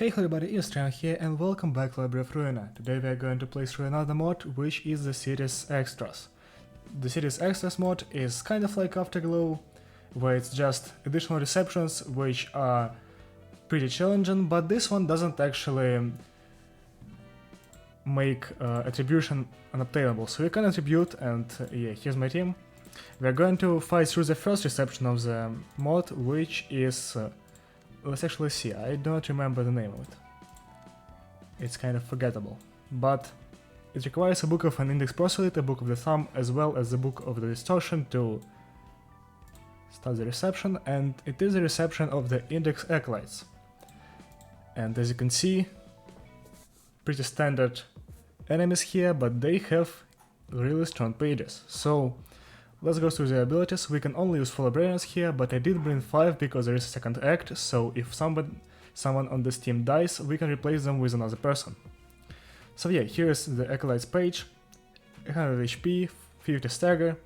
Hey everybody, it's Tran here and welcome back to Library of Ruina. Today we are going to play through another mod, which is the Series Extras. The Series Extras mod is kind of like Afterglow, where it's just additional receptions which are pretty challenging, but this one doesn't actually make attribution unobtainable. So you can attribute, and yeah, here's my team. We are going to fight through the first reception of the mod, which is... let's actually see, I don't remember the name of it. It's kind of forgettable. But it requires a book of an index proselyte, a book of the thumb, as well as the book of the distortion to start the reception, and it is a reception of the index acolytes. And as you can see, pretty standard enemies here, but they have really strong pages. So let's go through the abilities. We can only use 4 librarians here, but I did bring 5 because there is a second act, so if someone on this team dies, we can replace them with another person. So yeah, here is the acolytes page, 100 HP, 50 stagger,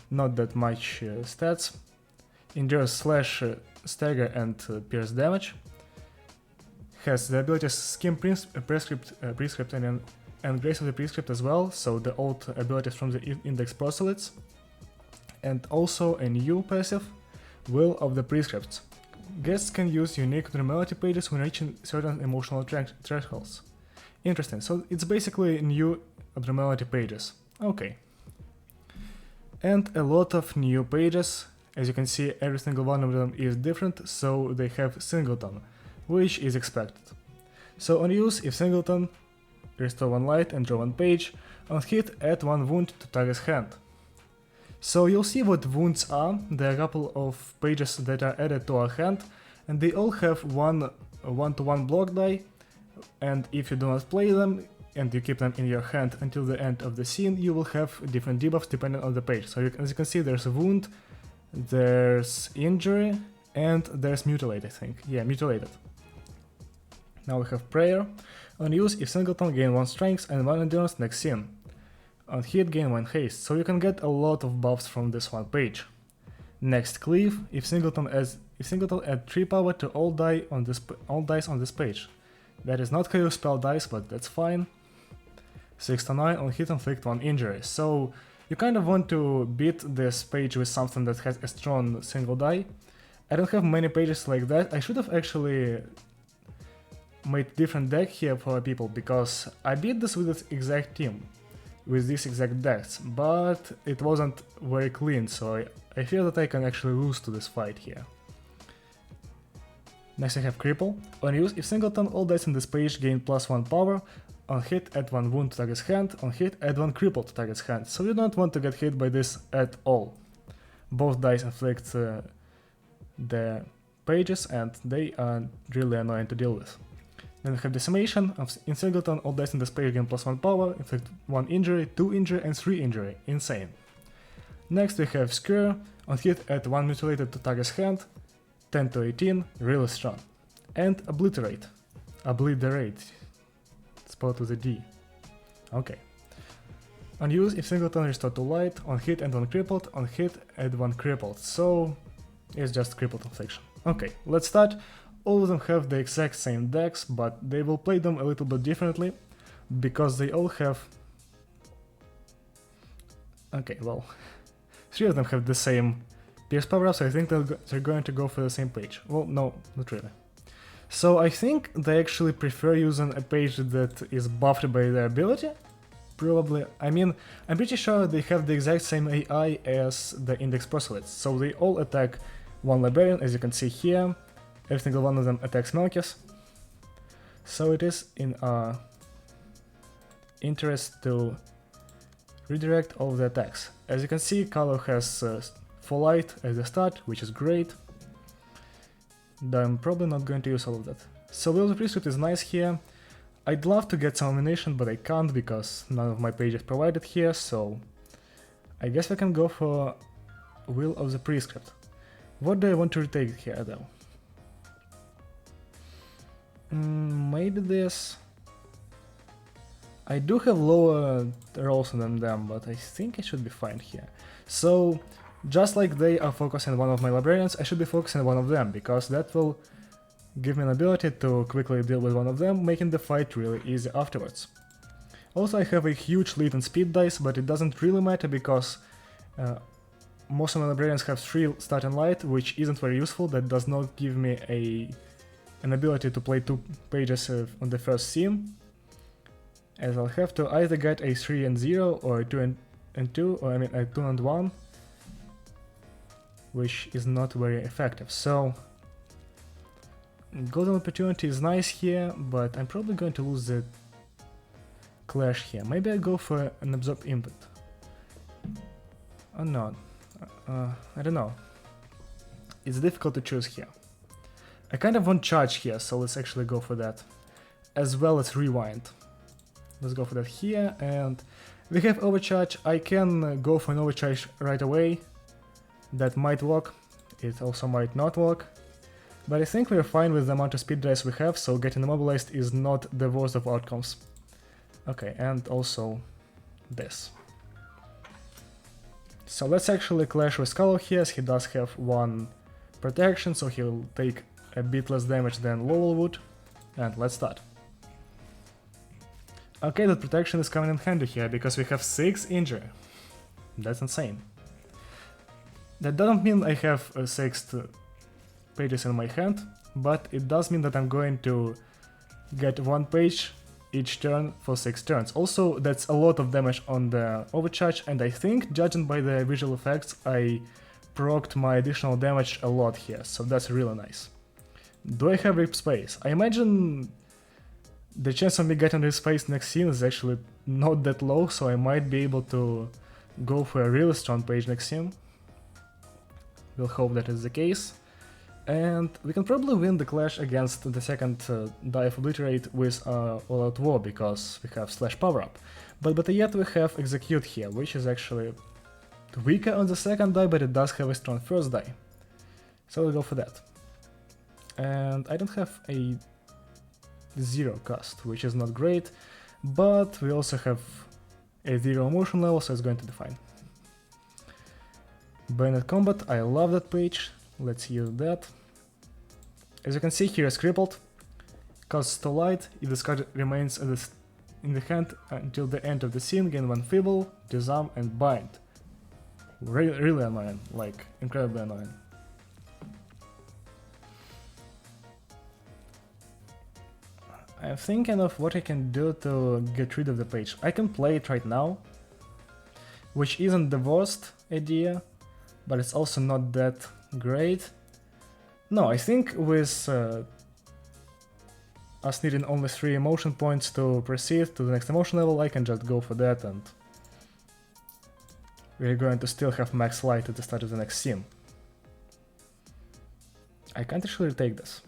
not that much stats, endures slash stagger and pierce damage, has the abilities skim prescript and grace of the prescript as well, so the old abilities from the index proselytes, and also a new passive, Will of the Prescripts. Guests can use unique abnormality pages when reaching certain emotional thresholds. Interesting, so it's basically new abnormality pages. Okay. And a lot of new pages. As you can see, every single one of them is different, so they have singleton, which is expected. So on use, if singleton, restore 1 light and draw 1 page, on hit, add 1 wound to target's hand. So you'll see what wounds are. There are a couple of pages that are added to our hand, and they all have one one-to-one block die, and if you do not play them and you keep them in your hand until the end of the scene, you will have different debuffs depending on the page. So as you can see, there's a wound, there's injury, and there's mutilate, I think. Yeah, mutilated. Now we have prayer. On use, if singleton, gain 1 strength and 1 endurance next scene. On hit, gain 1 haste, so you can get a lot of buffs from this one page. Next, cleave. If singleton add 3 power to all dice on this page. That is not how you spell dice, but that's fine. 6 to 9, on hit, inflict 1 injury. So you kind of want to beat this page with something that has a strong single die. I don't have many pages like that. I should have actually made different deck here for people, because I beat this with this exact team, with these exact decks, but it wasn't very clean, so I feel that I can actually lose to this fight here. Next I have Cripple. On use, if singleton, all dice in this page gain +1 power, on hit add 1 wound to target's hand, on hit add 1 cripple to target's hand, so you don't want to get hit by this at all. Both dice inflict the pages, and they are really annoying to deal with. Then we have Decimation. In singleton, all dice in this page gain +1 power, inflict 1 injury, 2 injury, and 3 injury. Insane. Next we have Skewer. On hit, add 1 mutilated to target's hand, 10 to 18, really strong. And Obliterate. Obliterate. Spelled with a D. Okay. On use, if singleton, restore 2 light, on hit add 1 crippled, on hit add 1 crippled, so it's just crippled infliction. Okay, let's start. All of them have the exact same decks, but they will play them a little bit differently, because they all have... Okay, well, 3 of them have the same pierce power up, so I think they're going to go for the same page. Well, no, not really. So I think they actually prefer using a page that is buffed by their ability? Probably. I mean, I'm pretty sure they have the exact same AI as the index proselytes, so they all attack 1 librarian, as you can see here. Every single one of them attacks Melkis, so it is in our interest to redirect all of the attacks. As you can see, Kalo has 4 light at the start, which is great. I'm probably not going to use all of that. So Will of the Prescript is nice here. I'd love to get some ammunition, but I can't because none of my pages provided here, so I guess we can go for Will of the Prescript. What do I want to retake here though? Maybe this... I do have lower rolls than them, but I think I should be fine here. So, just like they are focusing on one of my librarians, I should be focusing on one of them, because that will give me an ability to quickly deal with one of them, making the fight really easy afterwards. Also, I have a huge lead in speed dice, but it doesn't really matter because most of my librarians have 3 start and light, which isn't very useful. That does not give me an ability to play 2 pages on the first scene, as I'll have to either get a 3 and 0 or a 2 and 2, or I mean a 2 and 1, which is not very effective. So golden opportunity is nice here, but I'm probably going to lose the clash here. Maybe I go for an absorb input. Oh no, I don't know. It's difficult to choose here. I kind of want charge here, so let's actually go for that. As well as rewind. Let's go for that here, and we have overcharge. I can go for an overcharge right away. That might work, it also might not work. But I think we're fine with the amount of speed dice we have, so getting immobilized is not the worst of outcomes. Okay, and also this. So let's actually clash with Skallo here, as he does have 1 protection, so he'll take a bit less damage than Lowell would. And let's start. Okay, that protection is coming in handy here, because we have 6 injury. That's insane. That doesn't mean I have 6 pages in my hand, but it does mean that I'm going to get 1 page each turn for 6 turns. Also, that's a lot of damage on the overcharge, and I think, judging by the visual effects, I procced my additional damage a lot here, so that's really nice. Do I have Rip Space? I imagine the chance of me getting Rip Space next scene is actually not that low, so I might be able to go for a really strong page next scene. We'll hope that is the case. And we can probably win the clash against the second die of Obliterate with All Out War, because we have Slash Power Up. But yet we have Execute here, which is actually weaker on the second die, but it does have a strong first die. So we'll go for that. And I don't have a 0 cost, which is not great, but we also have a 0 emotion level, so it's going to be fine. Bayonet Combat, I love that page. Let's use that. As you can see, here is crippled. Costs 2 light. If this card remains in the hand until the end of the scene, gain 1 feeble, disarm, and bind. Really annoying, like incredibly annoying. I'm thinking of what I can do to get rid of the page. I can play it right now, which isn't the worst idea, but it's also not that great. No, I think with us needing only 3 emotion points to proceed to the next emotion level, I can just go for that, and we're going to still have max light at the start of the next scene. I can't actually take this.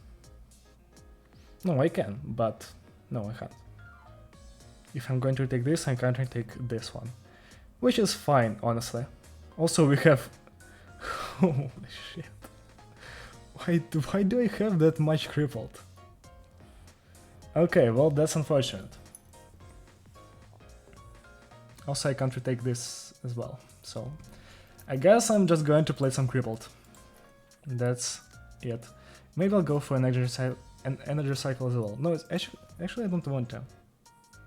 No, I can, but no, I can't. If I'm going to take this, I can't take this one, which is fine, honestly. Also, we have... Holy shit. Why do I have that much crippled? Okay, well, that's unfortunate. Also, I can't retake this as well, so I guess I'm just going to play some crippled. That's it. Maybe I'll go for an energy cycle as well. No, it's actually I don't want to.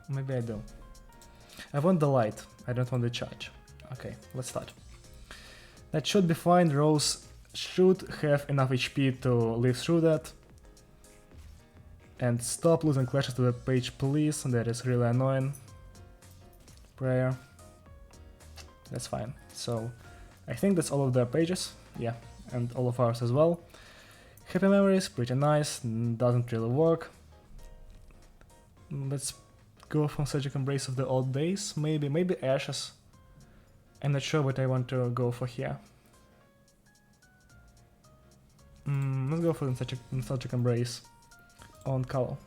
Maybe I do. I want the light, I don't want the charge. Okay, let's start. That should be fine. Rose should have enough HP to live through that. And stop losing clashes to the page, please. That is really annoying. Prayer. That's fine. So I think that's all of their pages. Yeah, and all of ours as well. Happy Memories, pretty nice. Doesn't really work. Let's go for Tragic Embrace of the Old Days. Maybe Ashes. I'm not sure what I want to go for here. Let's go for the Nostalgic Embrace on Callow.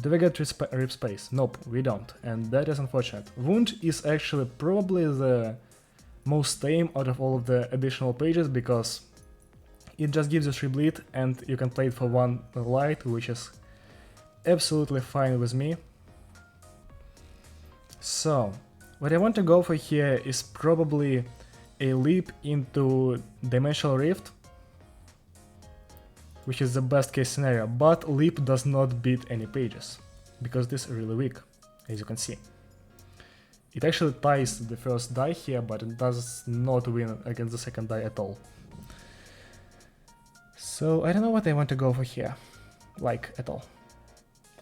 Do we get Rip Space? Nope, we don't, and that is unfortunate. Wound is actually probably the most tame out of all of the additional pages, because it just gives you 3 bleed and you can play it for 1 light, which is absolutely fine with me. So what I want to go for here is probably a leap into Dimensional Rift, which is the best case scenario, but leap does not beat any pages, because this is really weak, as you can see. It actually ties the first die here, but it does not win against the second die at all. So I don't know what I want to go for here, like, at all.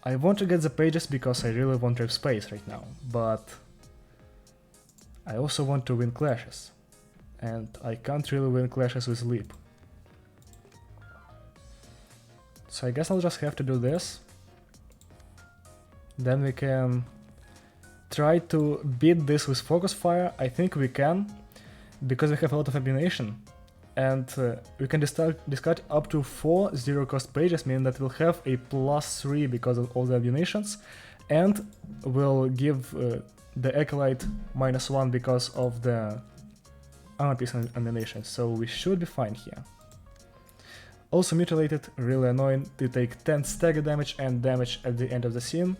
I want to get the pages because I really want to have space right now, but I also want to win clashes, and I can't really win clashes with leap. So I guess I'll just have to do this. Then we can try to beat this with focus fire. I think we can, because we have a lot of ammunition. And we can discard up to 4 zero-cost pages, meaning that we'll have a +3 because of all the ammunitions, and we'll give the Acolyte -1 because of the armor piece ammunition, so we should be fine here. Also mutilated, really annoying, to take 10 stagger damage and damage at the end of the scene.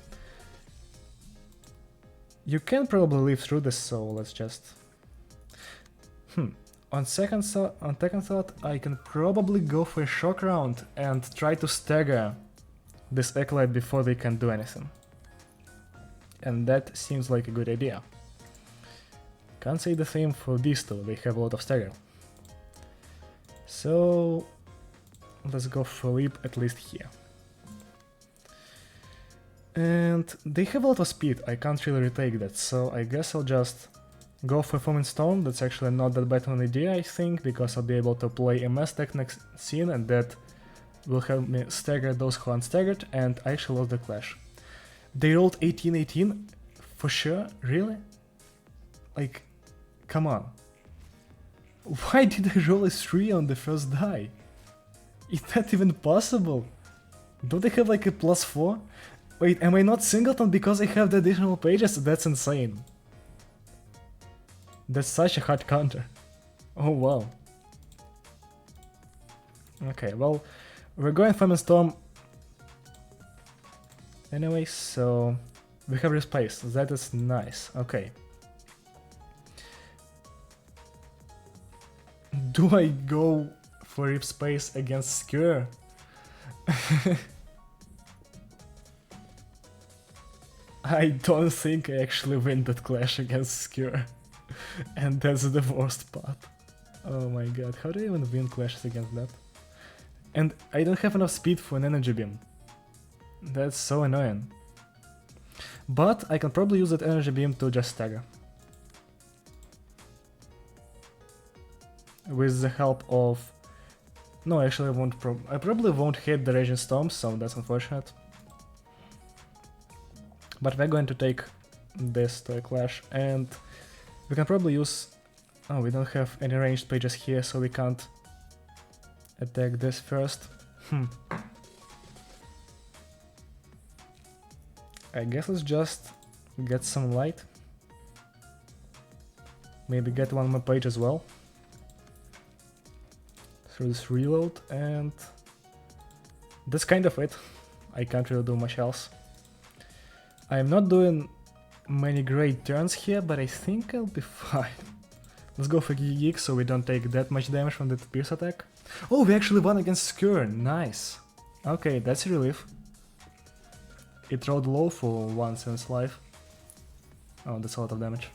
You can probably live through this, so let's just... On second thought, I can probably go for a shock round and try to stagger this Acolyte before they can do anything. And that seems like a good idea. Can't say the same for these two, they have a lot of stagger. So let's go for leap at least here. And they have a lot of speed, I can't really retake that, so I guess I'll just go for Foaming Storm. That's actually not that bad of an idea, I think, because I'll be able to play a mass tech next scene, and that will help me stagger those who aren't staggered, and I actually lost the clash. They rolled 18-18? For sure? Really? Like, come on. Why did I roll a 3 on the first die? Is that even possible? Don't they have like a +4? Wait, am I not singleton because I have the additional pages? That's insane. That's such a hard counter. Oh wow. Okay, well, we're going Foaming Storm anyway, so we have respace. That is nice. Okay. Do I go for rip space against Skewer? I don't think I actually win that clash against Skewer. And that's the worst part. Oh my god, how do I even win clashes against that? And I don't have enough speed for an energy beam. That's so annoying. But I can probably use that energy beam to just stagger. With the help of... No, actually I probably won't hit the Raging Storm, so that's unfortunate. But we're going to take this to a clash, and we can probably use... Oh, we don't have any ranged pages here, so we can't attack this first. I guess let's just get some light. Maybe get one more page as well. Through this reload, and that's kind of it. I can't really do much else. I'm not doing many great turns here, but I think I'll be fine. Let's go for Geek so we don't take that much damage from the pierce attack. Oh, we actually won against Skewer, nice. Okay, that's a relief. It rolled low for once in its life. Oh, that's a lot of damage.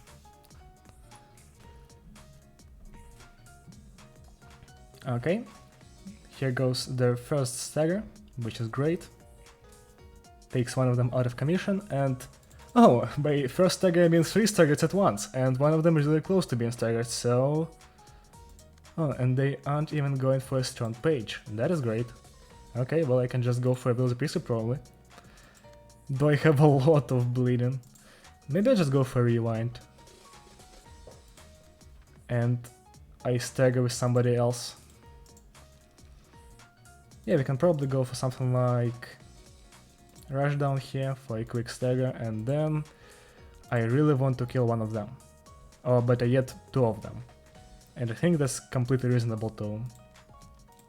Okay, here goes their first stagger, which is great. Takes one of them out of commission, and... Oh, by first stagger I mean 3 staggers at once, and one of them is really close to being staggered, so... Oh, and they aren't even going for a strong page. That is great. Okay, well I can just go for a Will Pixel probably. Though I have a lot of bleeding. Maybe I just go for Rewind. And I stagger with somebody else. Yeah, we can probably go for something like Rush down here for a quick stagger, and then I really want to kill one of them. Oh, but I get 2 of them. And I think that's completely reasonable to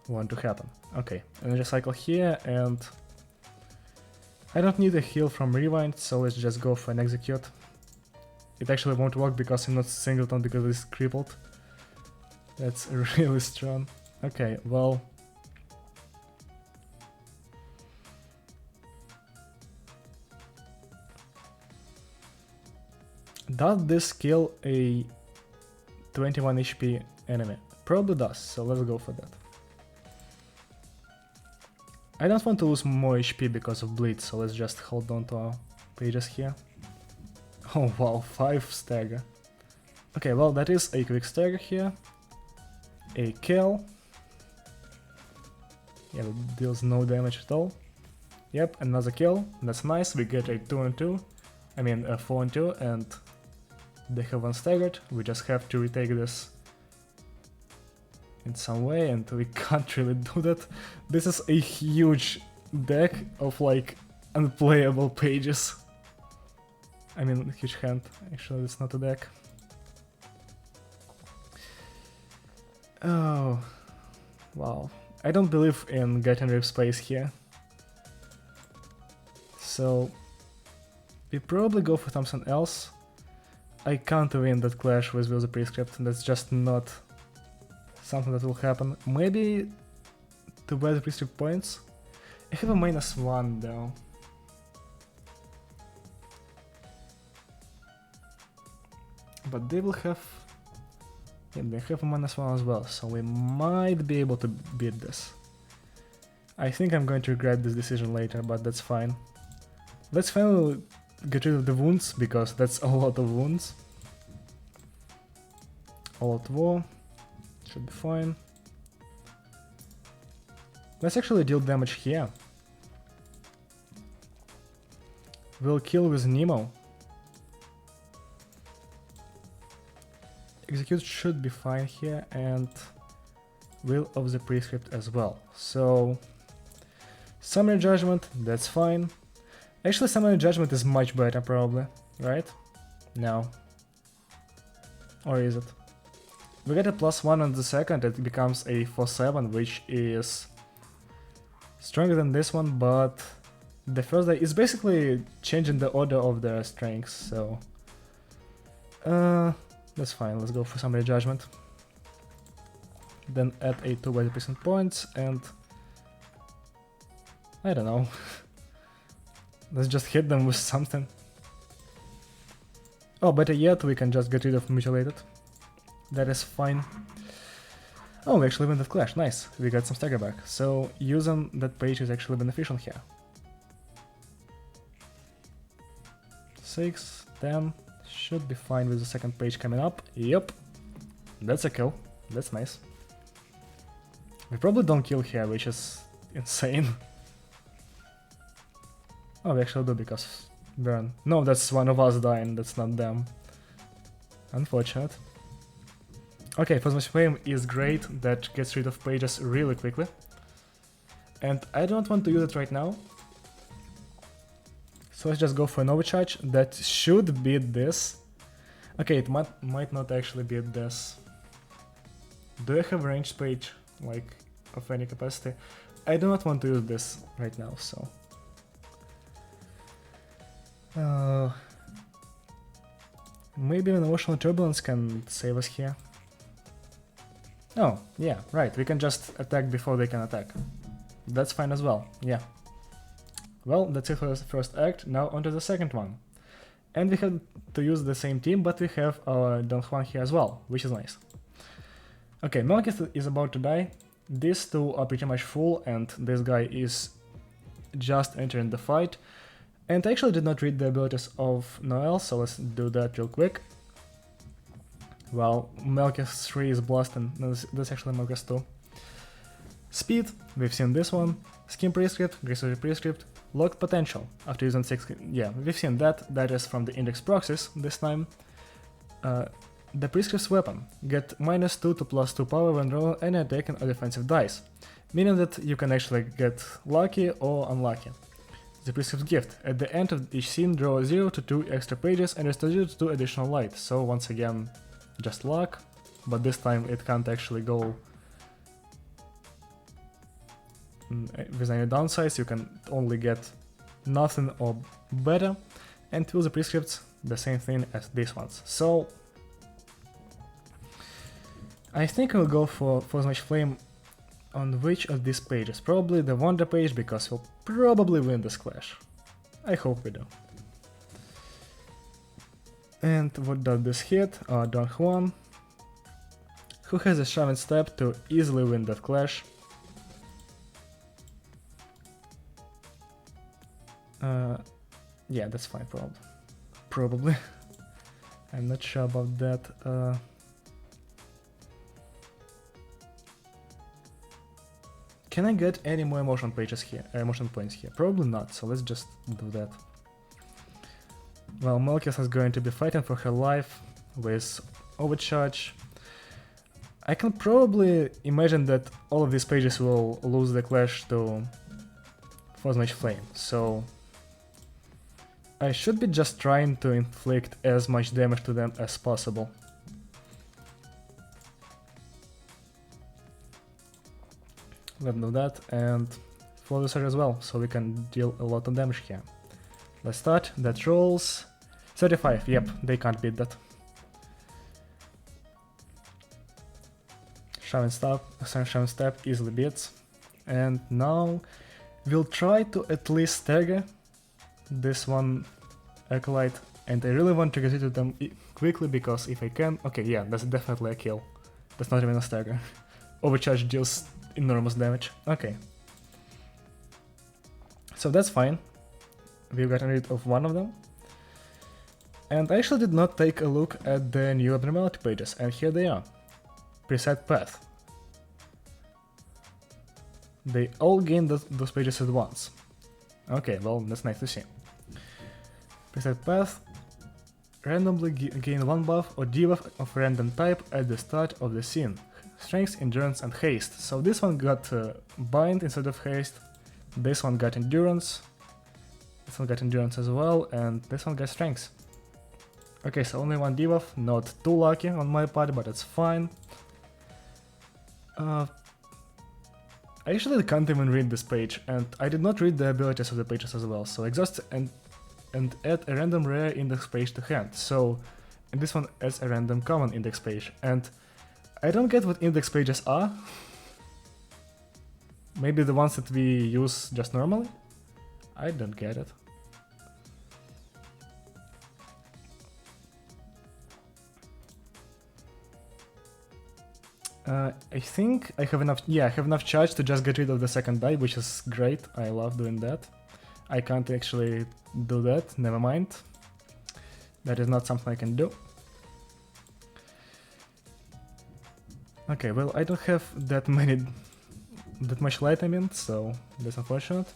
want to happen. Okay, energy cycle here, and I don't need a heal from Rewind, so let's just go for an execute. It actually won't work because I'm not singleton because it's crippled. That's really strong. Okay, well... Does this kill a 21 HP enemy? Probably does, so let's go for that. I don't want to lose more HP because of bleed, so let's just hold on to our pages here. Oh wow, 5 stagger. Okay, well that is a quick stagger here. A kill. Yeah, that deals no damage at all. Yep, another kill. That's nice. We get a 2 and 2. I mean a 4 and 2, and they have one staggered. We just have to retake this in some way, and we can't really do that. This is a huge deck of like unplayable pages. I mean, huge hand. Actually, it's not a deck. Oh, wow. I don't believe in getting rip space here. So, we probably go for something else. I can't win that clash with the prescript, that's just not something that will happen. Maybe to buy the prescript points. I have a -1 though. But they will have... yeah, they have a -1 as well, so we might be able to beat this. I think I'm going to regret this decision later, but that's fine. Let's finally get rid of the wounds, because that's a lot of wounds. All at war. Should be fine. Let's actually deal damage here. We'll kill with Nemo. Execute should be fine here, and Will of the Prescript as well. So, Summary Judgment, that's fine. Actually, Summary Judgment is much better probably, right? No. Or is it? We get a +1 on the second, it becomes a 4/7, which is stronger than this one, but the first die is basically changing the order of their strengths, so... that's fine, let's go for Summary Judgment. Then add a 2 by the percent points, and... I don't know. Let's just hit them with something. Oh, better yet, we can just get rid of Mutilated. That is fine. Oh, we actually win that clash, nice. We got some stagger back. So, using that page is actually beneficial here. 6, 10, should be fine with the second page coming up. Yep, that's a kill, that's nice. We probably don't kill here, which is insane. Oh, we actually do because burn. No, that's one of us dying, that's not them. Unfortunate. Okay, Plasma's Flame is great, that gets rid of pages really quickly. And I don't want to use it right now. So let's just go for an overcharge, that should beat this. Okay, it might not actually beat this. Do I have a ranged page, like, of any capacity? I do not want to use this right now, so... maybe an Emotional Turbulence can save us here. Oh, yeah, right, we can just attack before they can attack. That's fine as well, yeah. Well, that's it for the first act, now onto the second one. And we have to use the same team, but we have our Don Juan here as well, which is nice. Okay, Melkith is about to die, these two are pretty much full, and this guy is just entering the fight. And I actually did not read the abilities of Noel, so let's do that real quick. Well, Melkith 3 is blasting, that's actually Melkith 2. Speed, we've seen this one. Skin Prescript, Graceful Prescript, Locked Potential, after using 6... yeah, we've seen that, that is from the Index Proxies this time. The Prescript's weapon, get -2 to +2 power when rolling any attacking or defensive dice, meaning that you can actually get lucky or unlucky. The Prescript's gift, at the end of each scene draw 0 to 2 extra pages and restore 0 to 2 additional light, so once again, just luck, but this time it can't actually go with any downsides, you can only get nothing or better, and with the Prescripts, the same thing as these ones. So, I think I'll go for Plasma's Flame on which of these pages? Probably the Wonder page, because we'll probably win this clash. I hope we do. And what does this hit? Don Juan, who has a shoving step to easily win that clash. Yeah, that's fine, probably. I'm not sure about that. Can I get any more emotion pages here? Emotion points here? Probably not, so let's just do that. Well, Melkis is going to be fighting for her life with overcharge. I can probably imagine that all of these pages will lose the clash to Phosmage Flame, so I should be just trying to inflict as much damage to them as possible. Let's do that, and Flow Surge as well, so we can deal a lot of damage here. Let's start. That rolls 35. Yep, they can't beat that. Shoving Step easily beats. And now we'll try to at least stagger this one Acolyte, and I really want to get rid of them quickly, because if I can... Okay, yeah, that's definitely a kill. That's not even a stagger. Overcharge deals enormous damage. Okay. So that's fine. We've gotten rid of one of them. And I actually did not take a look at the new Abnormality pages, and here they are. Preset Path. They all gain those pages at once. Okay, well, that's nice to see. Preset Path. Randomly gain one buff or debuff of random type at the start of the scene. Strength, Endurance and Haste. So this one got Bind instead of Haste. This one got Endurance. This one got Endurance as well, and this one got Strength. Okay, so only one debuff, not too lucky on my part, but it's fine. I actually can't even read this page, and I did not read the abilities of the pages as well. So exhaust and add a random rare index page to hand. So, and this one adds a random common index page, and I don't get what index pages are. Maybe the ones that we use just normally? I don't get it. I think I have enough, yeah, I have enough charge to just get rid of the second die, which is great. I love doing that. I can't actually do that, never mind. That is not something I can do. Okay, well, I don't have that much light, I mean, so that's unfortunate.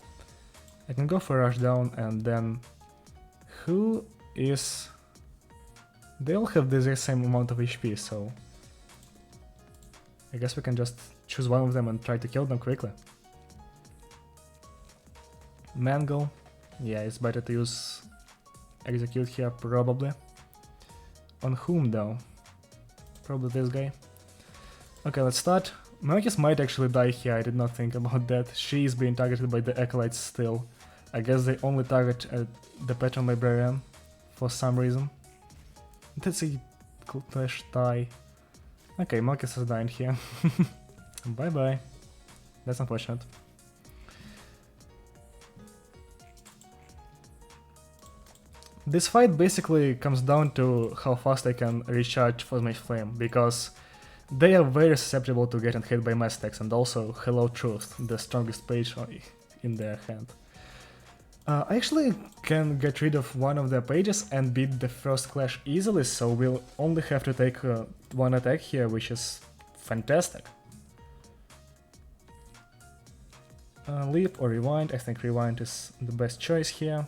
I can go for rush down, and then who is... They all have the same amount of HP, so I guess we can just choose one of them and try to kill them quickly. Mangle. Yeah, it's better to use Execute here, probably. On whom, though? Probably this guy. Okay, let's start. Melkis might actually die here, I did not think about that. She is being targeted by the Acolytes still. I guess they only target the Patron Librarian for some reason. That's a clash tie. Okay, Melkis is dying here. Bye bye. That's unfortunate. This fight basically comes down to how fast I can recharge Phosmage Flame, because they are very susceptible to getting hit by mass attacks, and also Hello Truth, the strongest page in their hand. I actually can get rid of one of their pages and beat the first clash easily, so we'll only have to take one attack here, which is fantastic. Leap or Rewind, I think Rewind is the best choice here.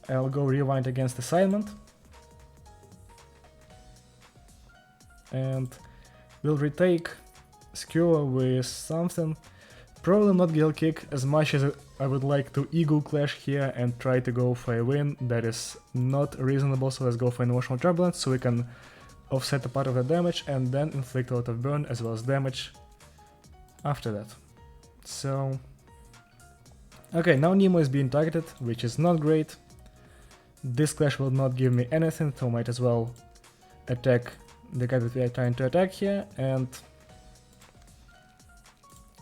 I'll go Rewind against Assignment. And we'll retake Skewer with something. Probably not Gale Kick, as much as I would like to Eagle Clash here and try to go for a win. That is not reasonable, so let's go for an Emotional Turbulence so we can offset a part of the damage and then inflict a lot of burn as well as damage after that. So... Okay, now Nemo is being targeted, which is not great. This clash will not give me anything, so might as well attack the guy that we are trying to attack here, and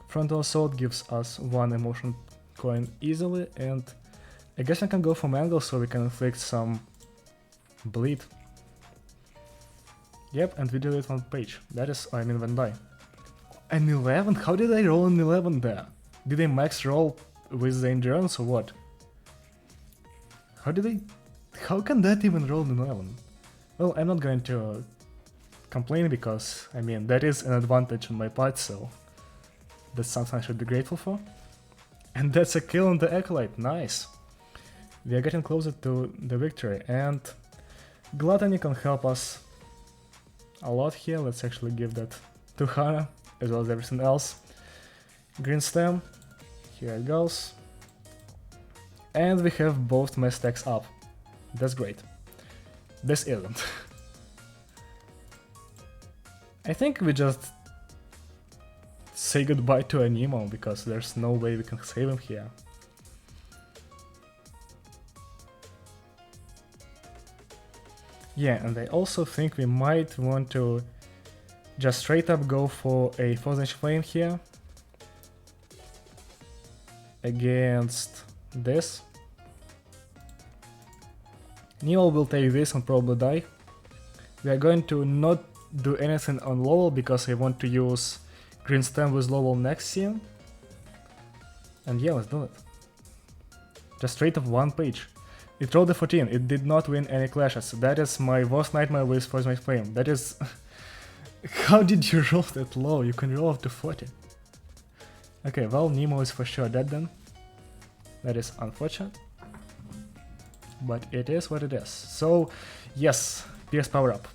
Frontal Assault gives us one emotion coin easily, and I guess I can go for Mangle so we can inflict some bleed. Yep, and we delete one page. That is, I mean, when die. An 11? How did I roll an 11 there? Did I max roll with the endurance or what? How can that even roll an 11? Well, I'm not going to complain because, I mean, that is an advantage on my part, so that's something I should be grateful for. And that's a kill on the Acolyte, nice! We are getting closer to the victory, and Gluttony can help us a lot here. Let's actually give that to Hana, as well as everything else. Green Stem, here it goes. And we have both my stacks up. That's great. This isn't. I think we just say goodbye to Anemo because there's no way we can save him here. Yeah, and I also think we might want to just straight up go for a Frozen Flame here against this. Neo will take this and probably die. We are going to not do anything on Lowell because I want to use Green Stem with Lowell next scene. And yeah, let's do it. Just straight up one page. It rolled a 14, it did not win any clashes. That is my worst nightmare with Frozen Flame. That is... How did you roll that low? You can roll up to 40. Okay, well, Nemo is for sure dead then. That is unfortunate. But it is what it is. So, yes, Pierce power up.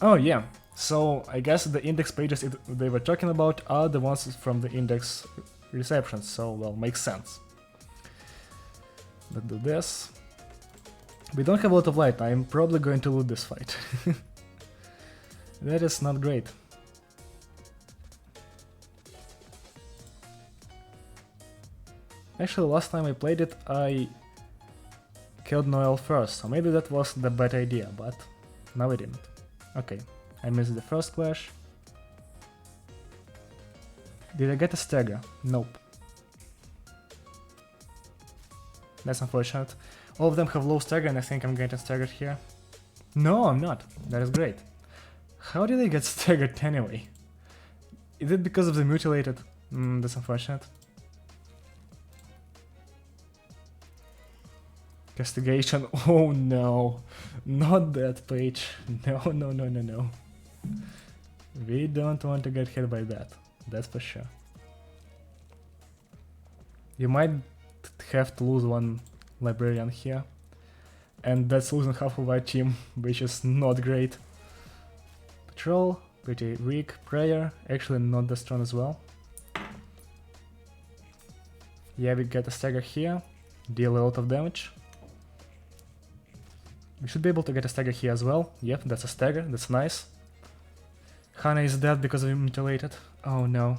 Oh yeah, so I guess the index pages they were talking about are the ones from the index receptions, so well, makes sense. Let's do this. We don't have a lot of light, I'm probably going to lose this fight. That is not great. Actually, last time I played it, I killed Noel first, so maybe that was the bad idea, but now I didn't. Okay, I missed the first clash. Did I get a stagger? Nope. That's unfortunate. All of them have low stagger and I think I'm getting staggered here. No, I'm not. That is great. How did I get staggered anyway? Is it because of the mutilated? That's unfortunate. Castigation. Oh no. Not that page. No, no, no, no, no. We don't want to get hit by that. That's for sure. You might have to lose one librarian here. And that's losing half of our team, which is not great. Patrol, pretty weak. Prayer, actually not that strong as well. Yeah, we get a stagger here. Deal a lot of damage. We should be able to get a stagger here as well. Yep, that's a stagger, that's nice. Hana is dead because of mutilated. Oh no.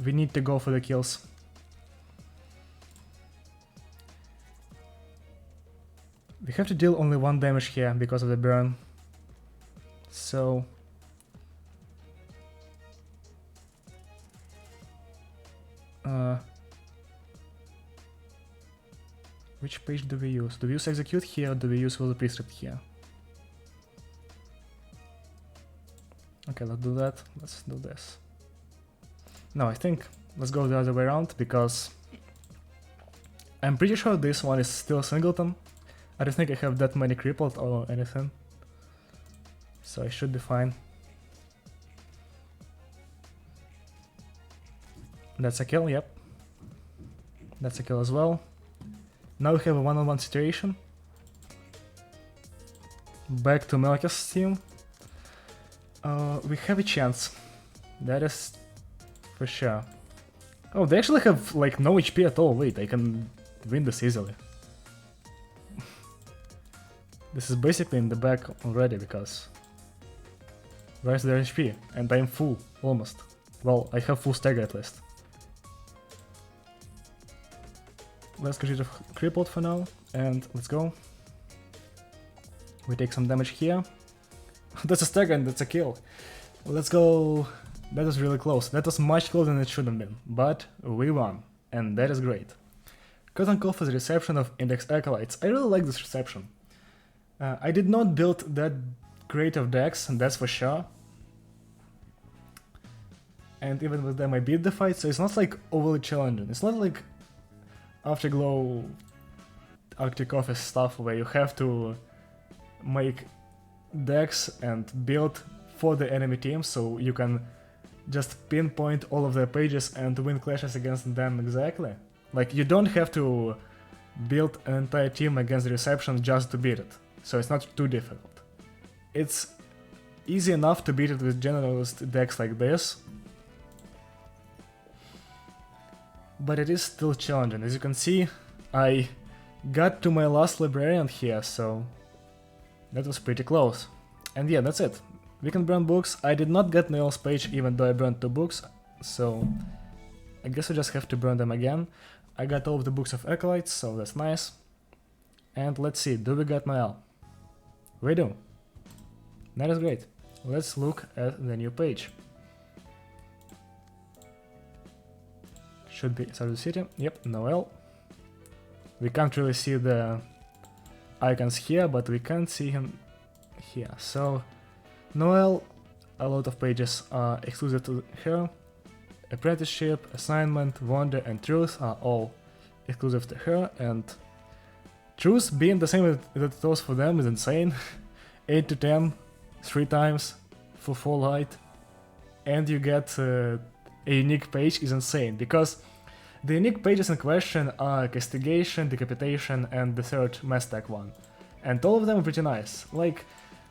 We need to go for the kills. We have to deal only one damage here because of the burn. So... which page do we use? Do we use execute here or do we use will the prescript here? Okay, let's do that. Let's do this. No, I think let's go the other way around because I'm pretty sure this one is still singleton. I don't think I have that many crippled or anything. So I should be fine. That's a kill, yep. That's a kill as well. Now we have a one-on-one situation. Back to Melchior's team. We have a chance. That is for sure. Oh, they actually have like no HP at all. Wait, I can win this easily. This is basically in the back already because where's their HP? And I'm full, almost. Well, I have full stagger at least. Let's get rid of crippled for now, and let's go. We take some damage here. That's a stagger and that's a kill. Let's go. That was really close. That was much closer than it should have been, but we won, and that is great. Cut and Cough is a reception of Index Acolytes. I really like this reception. I did not build that great of decks, that's for sure. And even with them I beat the fight, so it's not like overly challenging. It's not like Afterglow, Arctic Office stuff where you have to make decks and build for the enemy team so you can just pinpoint all of their pages and win clashes against them exactly. Like, you don't have to build an entire team against the reception just to beat it, so it's not too difficult. It's easy enough to beat it with generalist decks like this, but it is still challenging. As you can see, I got to my last librarian here, so that was pretty close. And yeah, that's it. We can burn books. I did not get Noel's page even though I burned 2 books, so I guess I just have to burn them again. I got all of the books of Acolytes, so that's nice. And let's see, do we get Noel? We do. That is great. Let's look at the new page. Should be Stardew City. Yep, Noel. We can't really see the icons here, but we can see him here. So, Noel, a lot of pages are exclusive to her. Apprenticeship, Assignment, Wonder, and Truth are all exclusive to her, and Truth being the same that it was for them is insane. 8 to 10, 3 times for full light, and you get a unique page is insane, because the unique pages in question are Castigation, Decapitation, and the third Mass Tech one, and all of them are pretty nice. Like,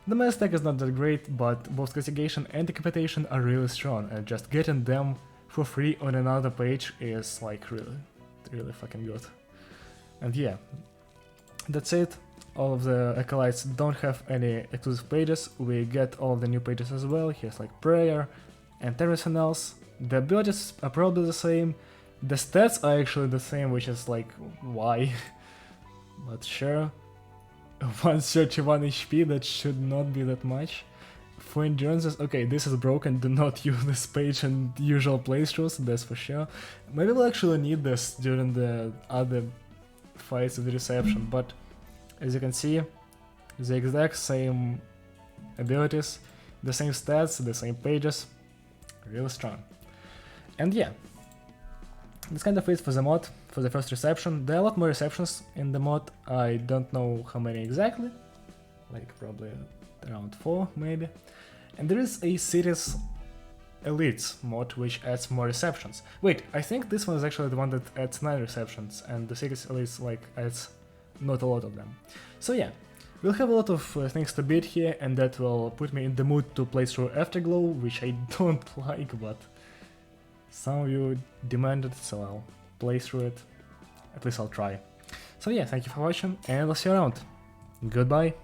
the Mass Tech is not that great, but both Castigation and Decapitation are really strong, and just getting them for free on another page is like really fucking good. And yeah, that's it. All of the Acolytes don't have any exclusive pages. We get all of the new pages as well. Here's like Prayer and everything else. The abilities are probably the same. The stats are actually the same, which is like, why? But sure. 131 HP, that should not be that much. For endurances, okay, this is broken, do not use this page in usual playthroughs, that's for sure. Maybe we'll actually need this during the other fights of the reception, but as you can see, the exact same abilities, the same stats, the same pages, really strong. And yeah, that's kind of it for the mod, for the first reception. There are a lot more receptions in the mod, I don't know how many exactly, like probably around 4 maybe. And there is a Cities Elites mod which adds more receptions. Wait, I think this one is actually the one that adds 9 receptions, and the Cities Elites like adds not a lot of them. So yeah, we'll have a lot of things to beat here, and that will put me in the mood to play through Afterglow, which I don't like, but some of you demanded, so I'll play through it. At least I'll try. So yeah, thank you for watching, and I'll see you around. Goodbye.